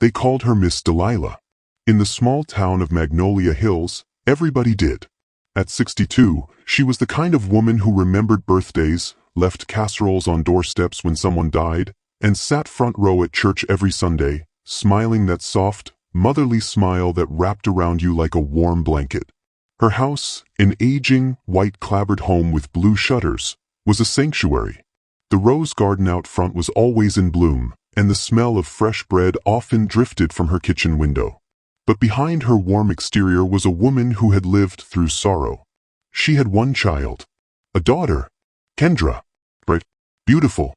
They called her Miss Delilah. In the small town of Magnolia Hills, everybody did. At 62, she was the kind of woman who remembered birthdays, left casseroles on doorsteps when someone died, and sat front row at church every Sunday, smiling that soft, motherly smile that wrapped around you like a warm blanket. Her house, an aging, white-clapboard home with blue shutters, was a sanctuary. The rose garden out front was always in bloom, and the smell of fresh bread often drifted from her kitchen window. But behind her warm exterior was a woman who had lived through sorrow. She had one child, a daughter, Kendra, bright, beautiful,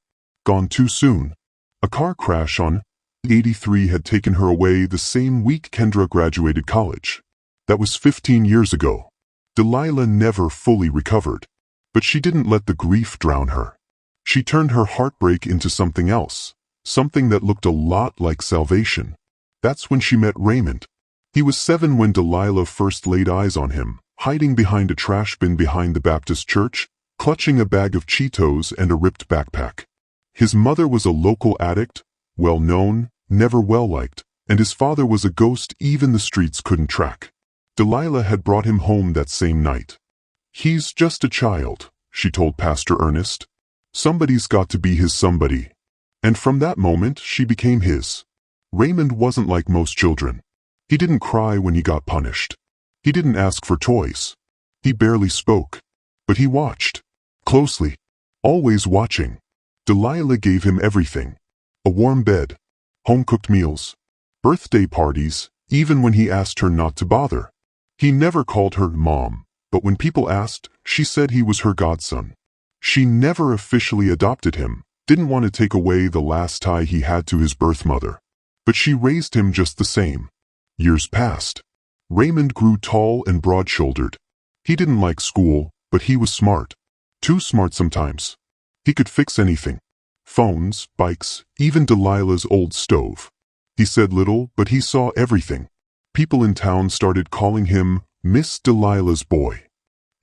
gone too soon. A car crash on 83 had taken her away the same week Kendra graduated college. That was 15 years ago. Delilah never fully recovered, but she didn't let the grief drown her. She turned her heartbreak into something else, something that looked a lot like salvation. That's when she met Raymond. He was 7 when Delilah first laid eyes on him, hiding behind a trash bin behind the Baptist church, clutching a bag of Cheetos and a ripped backpack. His mother was a local addict, well-known, never well-liked, and his father was a ghost even the streets couldn't track. Delilah had brought him home that same night. "He's just a child," she told Pastor Ernest. "Somebody's got to be his somebody." And from that moment, she became his. Raymond wasn't like most children. He didn't cry when he got punished. He didn't ask for toys. He barely spoke. But he watched. Closely. Always watching. Delilah gave him everything. A warm bed. Home-cooked meals. Birthday parties, even when he asked her not to bother. He never called her Mom, but when people asked, she said he was her godson. She never officially adopted him, didn't want to take away the last tie he had to his birth mother. But she raised him just the same. Years passed. Raymond grew tall and broad-shouldered. He didn't like school, but he was smart. Too smart sometimes. He could fix anything. Phones, bikes, even Delilah's old stove. He said little, but he saw everything. People in town started calling him Miss Delilah's boy.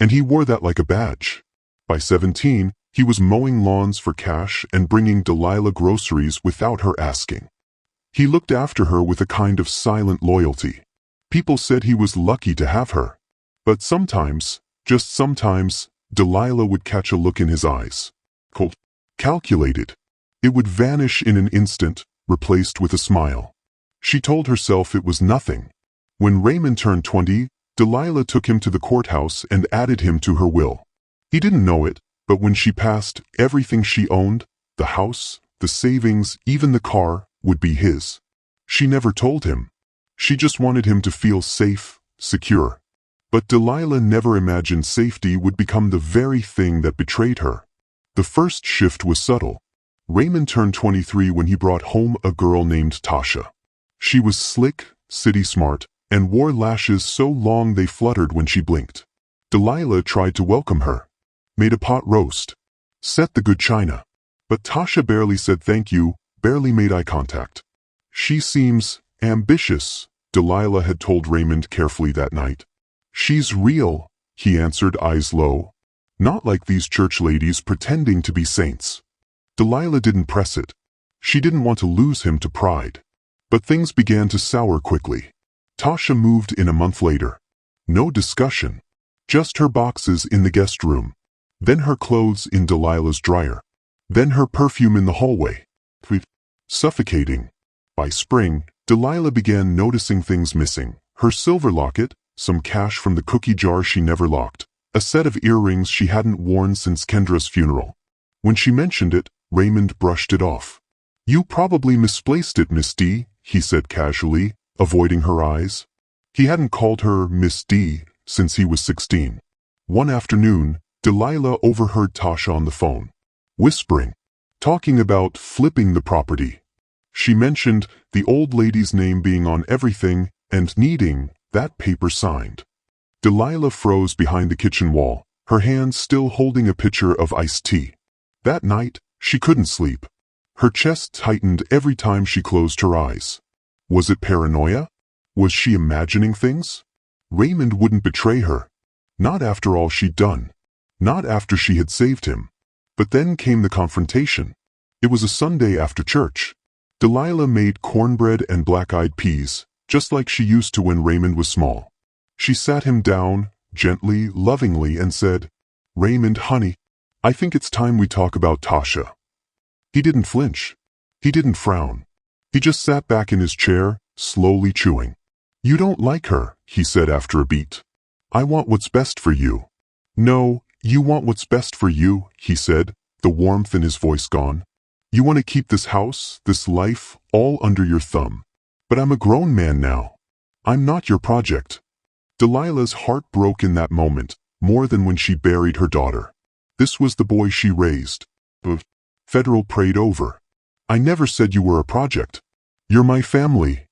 And he wore that like a badge. By 17, he was mowing lawns for cash and bringing Delilah groceries without her asking. He looked after her with a kind of silent loyalty. People said he was lucky to have her. But sometimes, just sometimes, Delilah would catch a look in his eyes. Cold, calculated. It would vanish in an instant, replaced with a smile. She told herself it was nothing. When Raymond turned 20, Delilah took him to the courthouse and added him to her will. He didn't know it, but when she passed, everything she owned, the house, the savings, even the car, would be his. She never told him. She just wanted him to feel safe, secure. But Delilah never imagined safety would become the very thing that betrayed her. The first shift was subtle. Raymond turned 23 when he brought home a girl named Tasha. She was slick, city-smart, and wore lashes so long they fluttered when she blinked. Delilah tried to welcome her. Made a pot roast. Set the good china. But Tasha barely said thank you, barely made eye contact. "She seems ambitious," Delilah had told Raymond carefully that night. "She's real," he answered, eyes low. "Not like these church ladies pretending to be saints." Delilah didn't press it. She didn't want to lose him to pride. But things began to sour quickly. Tasha moved in a month later. No discussion. Just her boxes in the guest room. Then her clothes in Delilah's dryer. Then her perfume in the hallway. Suffocating. By spring, Delilah began noticing things missing. Her silver locket, some cash from the cookie jar she never locked, a set of earrings she hadn't worn since Kendra's funeral. When she mentioned it, Raymond brushed it off. "You probably misplaced it, Miss D," he said casually, avoiding her eyes. He hadn't called her Miss D since he was 16. One afternoon, Delilah overheard Tasha on the phone, whispering, talking about flipping the property. She mentioned the old lady's name being on everything and needing that paper signed. Delilah froze behind the kitchen wall, her hand still holding a pitcher of iced tea. That night, she couldn't sleep. Her chest tightened every time she closed her eyes. Was it paranoia? Was she imagining things? Raymond wouldn't betray her. Not after all she'd done. Not after she had saved him. But then came the confrontation. It was a Sunday after church. Delilah made cornbread and black-eyed peas, just like she used to when Raymond was small. She sat him down, gently, lovingly, and said, "Raymond, honey, I think it's time we talk about Tasha." He didn't flinch. He didn't frown. He just sat back in his chair, slowly chewing. "You don't like her," he said after a beat. "I want what's best for you." "No, you want what's best for you," he said, the warmth in his voice gone. "You want to keep this house, this life, all under your thumb. But I'm a grown man now. I'm not your project." Delilah's heart broke in that moment, more than when she buried her daughter. This was the boy she raised. But Federal prayed over. "I never said you were a project. You're my family."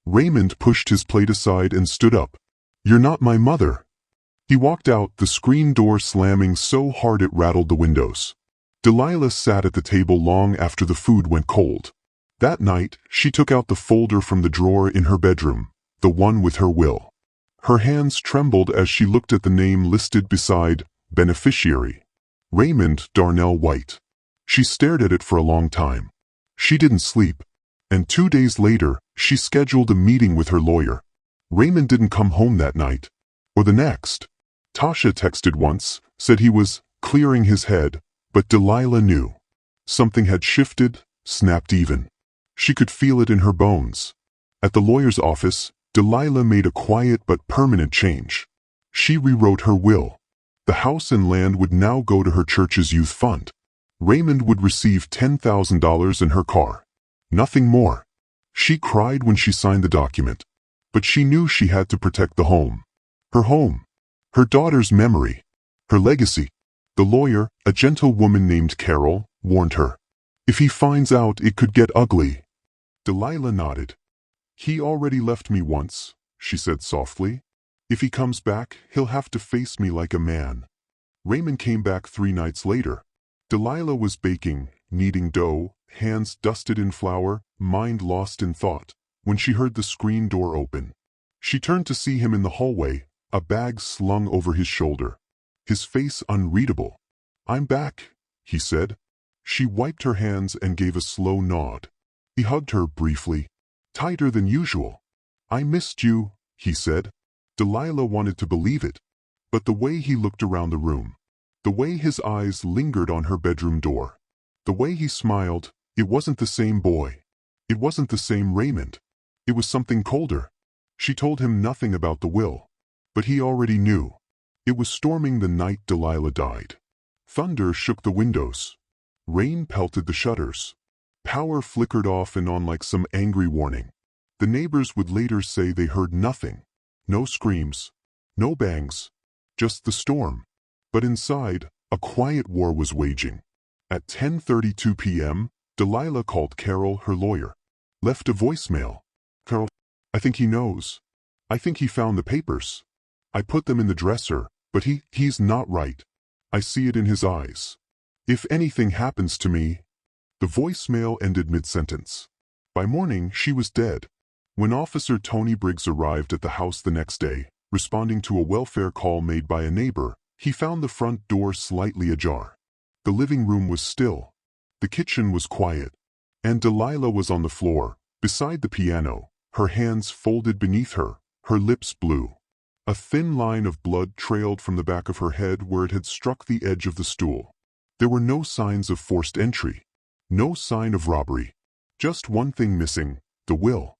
Raymond pushed his plate aside and stood up. "You're not my mother." He walked out, the screen door slamming so hard it rattled the windows. Delilah sat at the table long after the food went cold. That night, she took out the folder from the drawer in her bedroom, the one with her will. Her hands trembled as she looked at the name listed beside beneficiary, Raymond Darnell White. She stared at it for a long time. She didn't sleep, and 2 days later, she scheduled a meeting with her lawyer. Raymond didn't come home that night, or the next. Tasha texted once, said he was clearing his head, but Delilah knew. Something had shifted, snapped even. She could feel it in her bones. At the lawyer's office, Delilah made a quiet but permanent change. She rewrote her will. The house and land would now go to her church's youth fund. Raymond would receive $10,000 in her car. Nothing more. She cried when she signed the document. But she knew she had to protect the home. Her home. Her daughter's memory. Her legacy. The lawyer, a gentle woman named Carol, warned her. "If he finds out, it could get ugly." Delilah nodded. "He already left me once," she said softly. "If he comes back, he'll have to face me like a man." Raymond came back 3 nights later. Delilah was baking, kneading dough, hands dusted in flour, mind lost in thought, when she heard the screen door open. She turned to see him in the hallway, a bag slung over his shoulder. His face unreadable. "I'm back," he said. She wiped her hands and gave a slow nod. He hugged her briefly, tighter than usual. "I missed you," he said. Delilah wanted to believe it, but the way he looked around the room, the way his eyes lingered on her bedroom door, the way he smiled, it wasn't the same boy. It wasn't the same Raymond. It was something colder. She told him nothing about the will, but he already knew. It was storming the night Delilah died. Thunder shook the windows. Rain pelted the shutters. Power flickered off and on like some angry warning. The neighbors would later say they heard nothing. No screams. No bangs. Just the storm. But inside, a quiet war was waging. At 10:32 p.m., Delilah called Carol, her lawyer. Left a voicemail. "Carol, I think he knows. I think he found the papers. I put them in the dresser, but he's not right. I see it in his eyes. If anything happens to me..." The voicemail ended mid-sentence. By morning, she was dead. When Officer Tony Briggs arrived at the house the next day, responding to a welfare call made by a neighbor, he found the front door slightly ajar. The living room was still. The kitchen was quiet. And Delilah was on the floor, beside the piano, her hands folded beneath her, her lips blue. A thin line of blood trailed from the back of her head where it had struck the edge of the stool. There were no signs of forced entry. No sign of robbery. Just one thing missing, the will.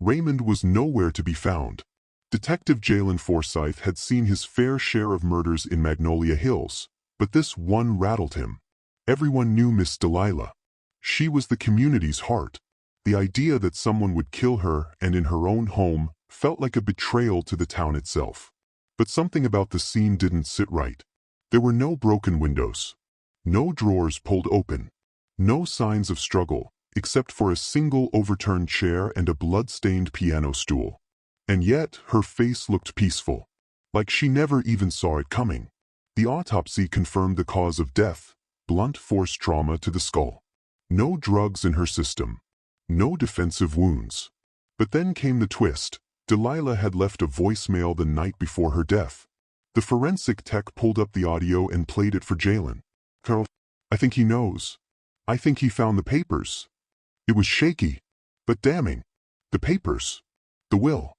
Raymond was nowhere to be found. Detective Jalen Forsyth had seen his fair share of murders in Magnolia Hills, but this one rattled him. Everyone knew Miss Delilah. She was the community's heart. The idea that someone would kill her, and in her own home, felt like a betrayal to the town itself. But something about the scene didn't sit right. There were no broken windows. No drawers pulled open. No signs of struggle, except for a single overturned chair and a blood-stained piano stool. And yet, her face looked peaceful, like she never even saw it coming. The autopsy confirmed the cause of death, blunt force trauma to the skull. No drugs in her system. No defensive wounds. But then came the twist. Delilah had left a voicemail the night before her death. The forensic tech pulled up the audio and played it for Jalen. "Carol, I think he knows. I think he found the papers." It was shaky, But damning. The papers. The will.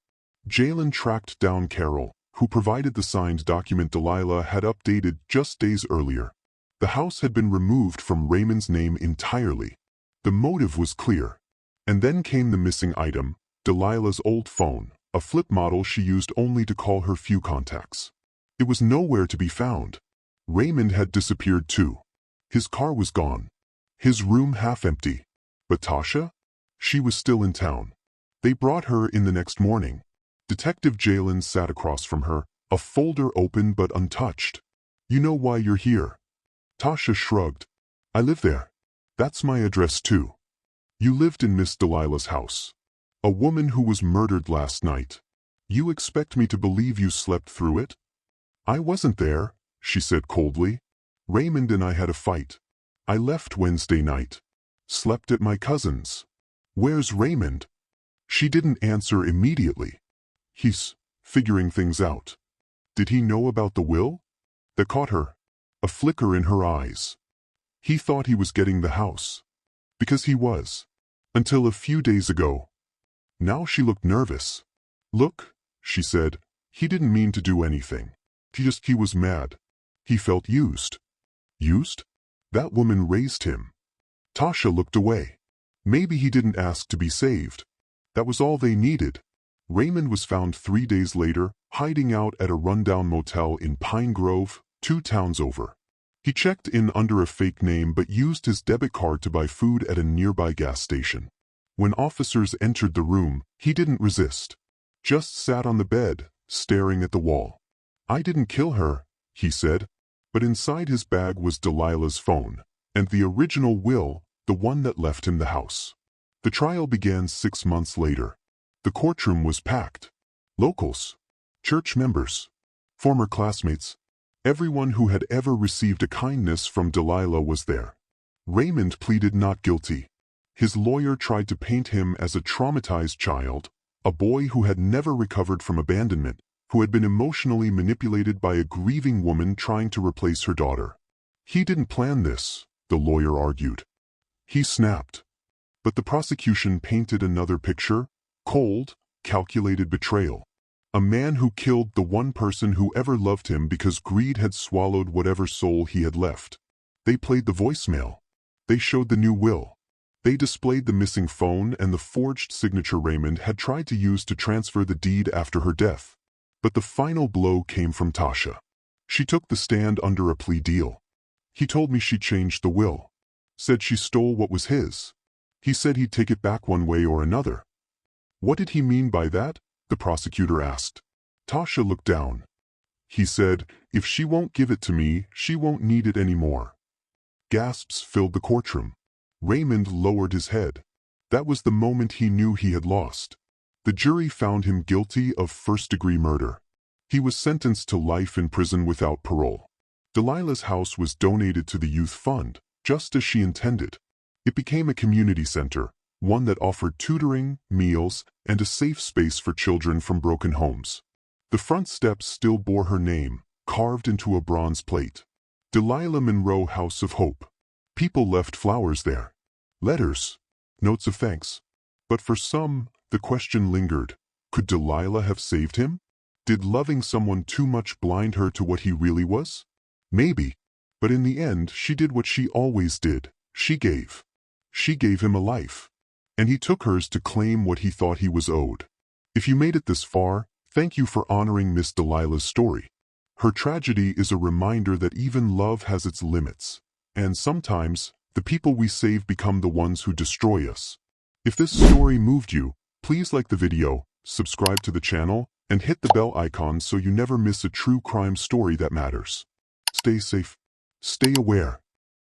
Jalen tracked down Carol, who provided the signed document Delilah had updated just days earlier. The house had been removed from Raymond's name entirely. The motive was clear. And then came the missing item, Delilah's old phone, a flip model she used only to call her few contacts. It was nowhere to be found. Raymond had disappeared too. His car was gone. His room half empty. But Tasha? She was still in town. They brought her in the next morning. Detective Jalen sat across from her, a folder open but untouched. "You know why you're here?" Tasha shrugged. "I live there. That's my address too." "You lived in Miss Delilah's house. A woman who was murdered last night. You expect me to believe you slept through it?" "I wasn't there," she said coldly. "Raymond and I had a fight. I left Wednesday night. Slept at my cousin's." "Where's Raymond?" She didn't answer immediately. "He's figuring things out." "Did he know about the will?" That caught her. A flicker in her eyes. "He thought he was getting the house." Because he was. Until a few days ago. Now she looked nervous. "Look," she said, "he didn't mean to do anything. He was mad. He felt used." Used? That woman raised him. Tasha looked away. Maybe he didn't ask to be saved. That was all they needed. Raymond was found 3 days later, hiding out at a rundown motel in Pine Grove, 2 towns over. He checked in under a fake name but used his debit card to buy food at a nearby gas station. When officers entered the room, he didn't resist. Just sat on the bed, staring at the wall. "I didn't kill her," he said. But inside his bag was Delilah's phone, and the original will, the one that left him the house. The trial began 6 months later. The courtroom was packed. Locals, church members, former classmates, everyone who had ever received a kindness from Delilah was there. Raymond pleaded not guilty. His lawyer tried to paint him as a traumatized child, a boy who had never recovered from abandonment, who had been emotionally manipulated by a grieving woman trying to replace her daughter. "He didn't plan this," the lawyer argued. He snapped. But the prosecution painted another picture: cold, calculated betrayal. A man who killed the one person who ever loved him because greed had swallowed whatever soul he had left. They played the voicemail. They showed the new will. They displayed the missing phone and the forged signature Raymond had tried to use to transfer the deed after her death. But the final blow came from Tasha. She took the stand under a plea deal. "He told me she changed the will. Said she stole what was his. He said he'd take it back one way or another." "What did he mean by that?" the prosecutor asked. Tasha looked down. "He said, if she won't give it to me, she won't need it anymore." Gasps filled the courtroom. Raymond lowered his head. That was the moment he knew he had lost. The jury found him guilty of first-degree murder. He was sentenced to life in prison without parole. Delilah's house was donated to the youth fund, just as she intended. It became a community center, one that offered tutoring, meals, and a safe space for children from broken homes. The front steps still bore her name, carved into a bronze plate. Delilah Monroe House of Hope. People left flowers there. Letters. Notes of thanks. But for some, the question lingered. Could Delilah have saved him? Did loving someone too much blind her to what he really was? Maybe. But in the end, she did what she always did. She gave. She gave him a life. And he took hers to claim what he thought he was owed. If you made it this far, thank you for honoring Miss Delilah's story. Her tragedy is a reminder that even love has its limits. And sometimes, the people we save become the ones who destroy us. If this story moved you, please like the video, subscribe to the channel, and hit the bell icon so you never miss a true crime story that matters. Stay safe. Stay aware.